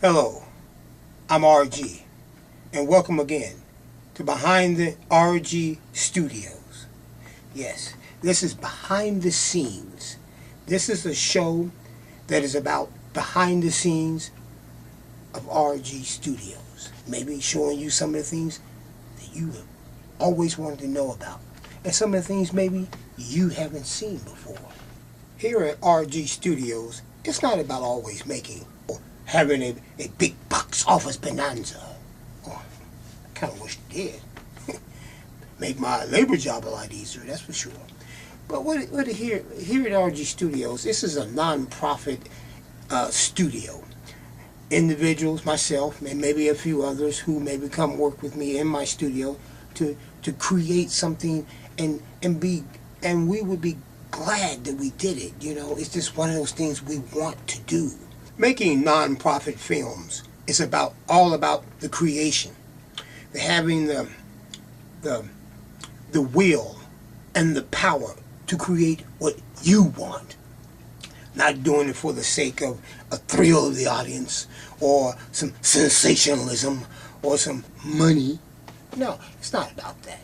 Hello, I'm RG, and welcome again to Behind the RG Studios. Yes, this is behind the scenes. This is a show that is about behind the scenes of RG Studios. Maybe showing you some of the things that you have always wanted to know about, and some of the things maybe you haven't seen before. Here at RG Studios, it's not about always making or having a big box office bonanza. Oh, I kind of wish it did. Make my labor job a lot easier, that's for sure. But here at RG Studios, this is a non-profit studio. Individuals, myself, and maybe a few others who maybe come work with me in my studio to create something and we would be glad that we did it. You know, it's just one of those things we want to do. Making non-profit films is all about the creation, the having the will and the power to create what you want. Not doing it for the sake of a thrill of the audience or some sensationalism or some money. No, it's not about that.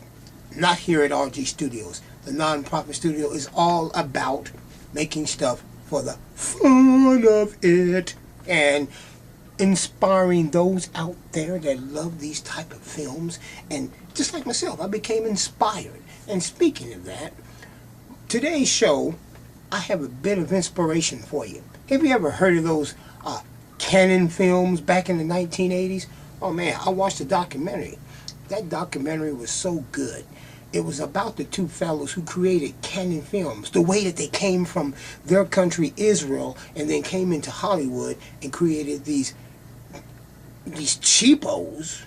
Not here at RG Studios. The non-profit studio is all about making stuff for the fun of it and inspiring those out there that love these type of films. And just like myself, I became inspired. And speaking of that, today's show, I have a bit of inspiration for you. Have you ever heard of those Cannon films back in the 1980s? Oh man, I watched a documentary. That documentary was so good. It was about the two fellows who created Cannon Films, the way that they came from their country, Israel, and then came into Hollywood and created these cheapos,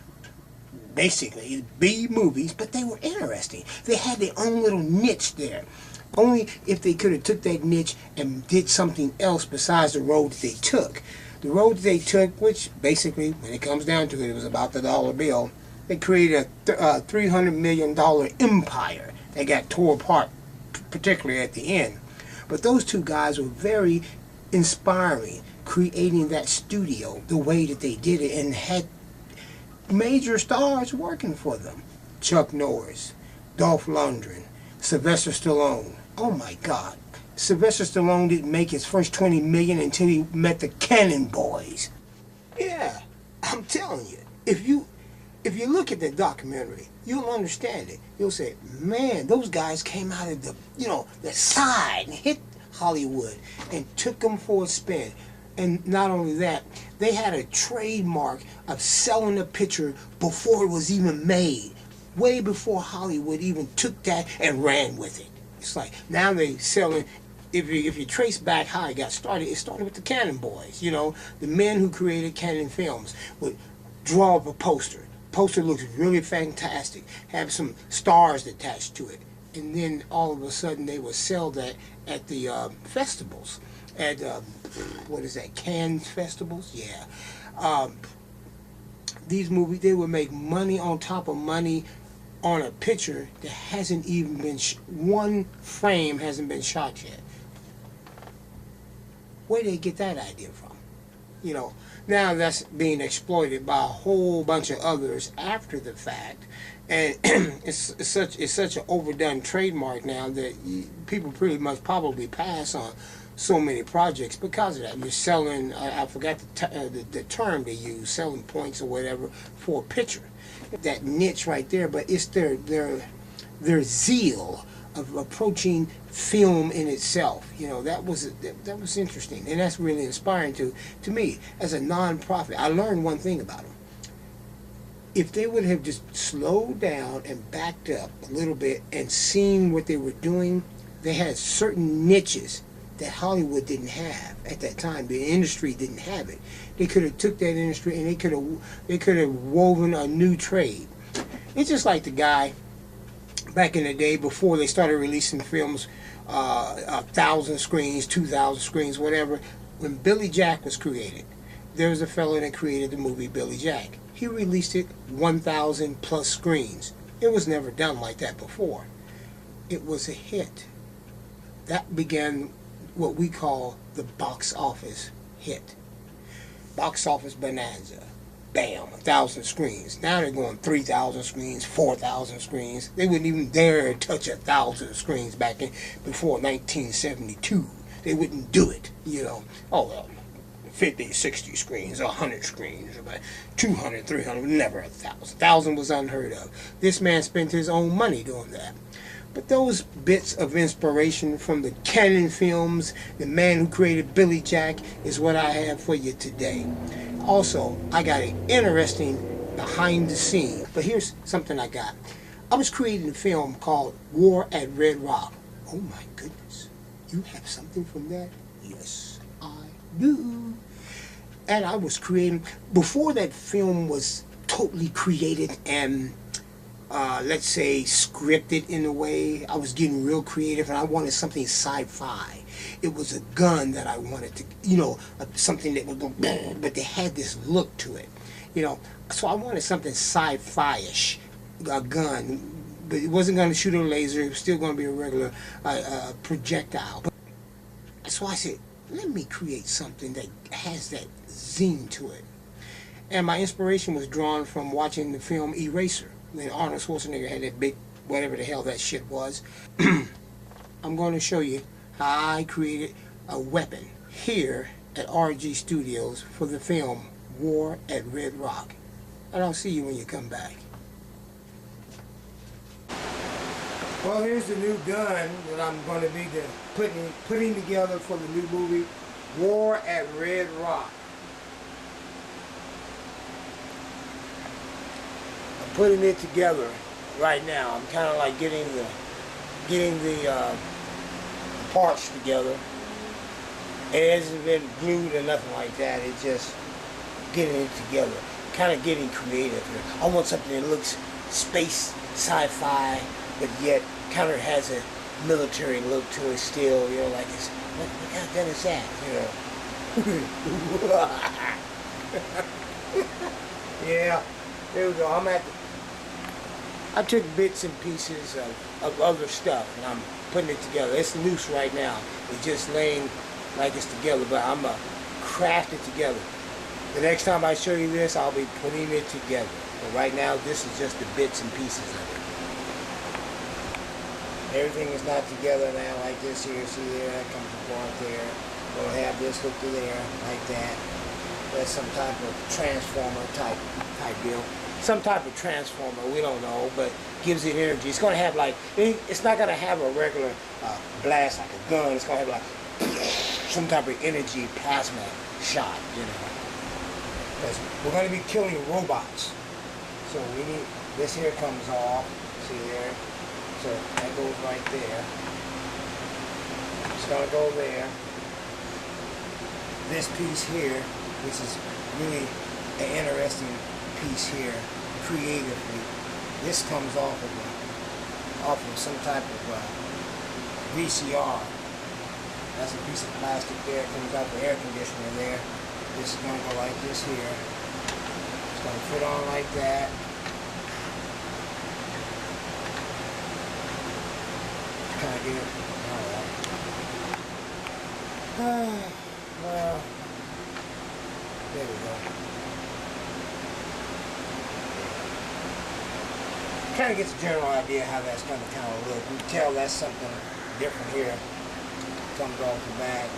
basically B movies, but they were interesting. They had their own little niche there. Only if they could have took that niche and did something else besides the road that they took. The road that they took, which basically, when it comes down to it, it was about the dollar bill. They created a $300 million empire that got tore apart, particularly at the end. But those two guys were very inspiring, creating that studio the way that they did it, and had major stars working for them. Chuck Norris, Dolph Lundgren, Sylvester Stallone. Oh my God. Sylvester Stallone didn't make his first $20 million until he met the Cannon Boys. Yeah, I'm telling you, if you look at the documentary, you'll understand it. You'll say, man, those guys came out of the side and hit Hollywood and took them for a spin. And not only that, they had a trademark of selling a picture before it was even made. Way before Hollywood even took that and ran with it. It's like, now they selling, if you trace back how it started with the Cannon Boys. You know, the men who created Cannon Films would draw up a poster. Poster looks really fantastic, have some stars attached to it, and then all of a sudden they would sell that at the festivals, at what is that, Cannes festivals? Yeah. These movies, they would make money on top of money on a picture that hasn't even been one frame hasn't been shot yet. Where did they get that idea from? You know, now that's being exploited by a whole bunch of others after the fact, and it's such an overdone trademark now that people pretty much probably pass on so many projects because of that. You're selling, I forgot the term they use, selling points or whatever for a picture. That niche right there, but it's their zeal of approaching film in itself. You know, that was interesting, and that's really inspiring to me as a non-profit. I learned one thing about them. If they would have just slowed down and backed up a little bit and seen what they were doing, they had certain niches that Hollywood didn't have at that time. The industry didn't have it. They could have took that industry and they could have woven a new trade. It's just like the guy back in the day before they started releasing films, 1,000 screens, 2,000 screens, whatever. When Billy Jack was created, there was a fellow that created the movie Billy Jack. He released it 1,000 plus screens. It was never done like that before. It was a hit. That began what we call the box office hit. Box office bonanza. Bam, 1,000 screens. Now they're going 3,000 screens, 4,000 screens. They wouldn't even dare touch 1,000 screens back in before 1972. They wouldn't do it, you know. Oh, well, 50, 60 screens, 100 screens, about 200, 300, never 1,000. 1,000 was unheard of. This man spent his own money doing that. But those bits of inspiration from the Cannon films, the man who created Billy Jack, is what I have for you today. Also, I got an interesting behind the scenes. But here's something I got. I was creating a film called War at Red Rock. Oh my goodness. You have something from that? Yes, I do. And I was creating, before that film was totally created and let's say scripted in a way, I was getting real creative and I wanted something sci-fi. It was a gun that I wanted to, you know, something that would go, but they had this look to it, you know. So I wanted something sci-fi-ish, a gun, but it wasn't going to shoot a laser. It was still going to be a regular projectile. So I said, let me create something that has that zing to it. And my inspiration was drawn from watching the film Eraser. Then Arnold Schwarzenegger had that big, whatever the hell that shit was. I'm going to show you how I created a weapon here at RG Studios for the film War at Red Rock. And I'll see you when you come back. Well, here's the new gun that I'm going to be putting together for the new movie War at Red Rock. Putting it together right now. I'm kind of like getting the parts together. It hasn't been glued or nothing like that. It's just getting it together. Kind of getting creative here. I want something that looks space, sci-fi, but yet kind of has a military look to it still. You know, like it's what kind of gun is that? You know. Yeah. There we go. I took bits and pieces of other stuff and I'm putting it together. It's loose right now. It's just laying like it's together, but I'm going to craft it together. The next time I show you this, I'll be putting it together. But right now, this is just the bits and pieces of it. Everything is not together now like this here. See there, that comes apart there. We'll have this hook to there, like that. That's some type of transformer type deal. Some type of transformer, we don't know, but gives it energy. It's going to have like, it's not going to have a regular blast like a gun. It's going to have like some type of energy plasma shot, you know. Because we're going to be killing robots. So we need, this here comes off, see there? So that goes right there. It's going to go there. This piece here, which is really an interesting piece here, creatively. This comes off of some type of VCR. That's a piece of plastic there. It comes out the air conditioner there. This is going to go like this here. It's going to fit on like that. Kind of get it. All right. Well, there we go. Kind of gets a general idea how that's going to kind of look. You can tell that's something different here. Comes off the back.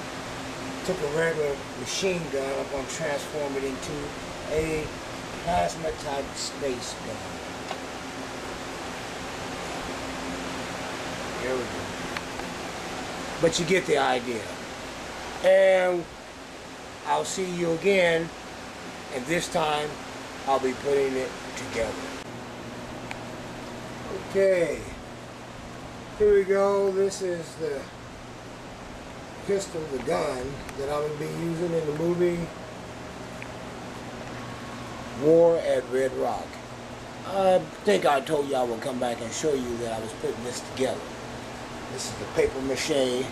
Took a regular machine gun. I'm going to transform it into a plasma type space gun. There we go. But you get the idea. And I'll see you again, and this time I'll be putting it together. Okay, here we go. This is the pistol, the gun that I'm going to be using in the movie War at Red Rock. I think I told you I would come back and show you that I was putting this together. This is the paper mache,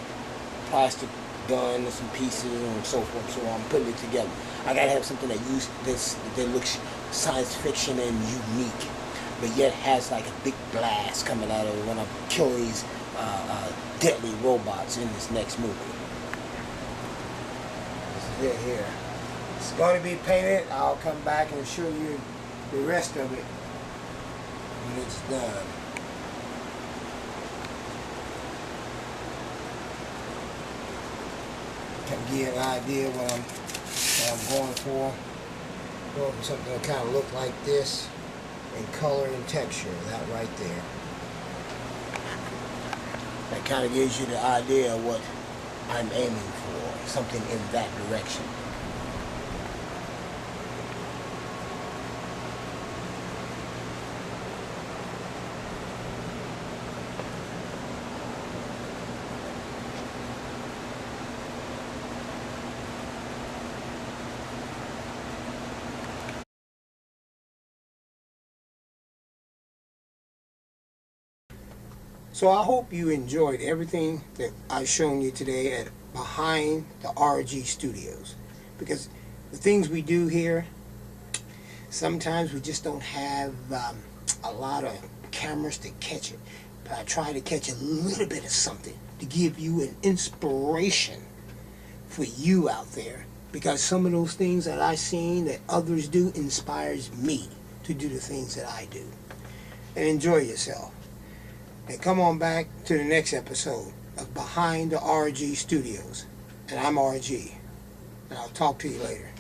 plastic gun, and some pieces and so forth. So I'm putting it together. I gotta have something that looks science fiction and unique, but yet has like a big blast coming out of it when I kill these deadly robots in this next movie. This is it here. It's going to be painted. I'll come back and show you the rest of it when it's done. Can give you an idea what I'm going for. Going for something that kind of look like this in color and texture. That right there. That kind of gives you the idea of what I'm aiming for. Something in that direction. So I hope you enjoyed everything that I've shown you today at Behind the RG Studios. Because the things we do here, sometimes we just don't have a lot of cameras to catch it. But I try to catch a little bit of something to give you an inspiration for you out there. Because some of those things that I've seen that others do inspires me to do the things that I do. And enjoy yourself. And come on back to the next episode of Behind the RG Studios. And I'm RG. And I'll talk to you later.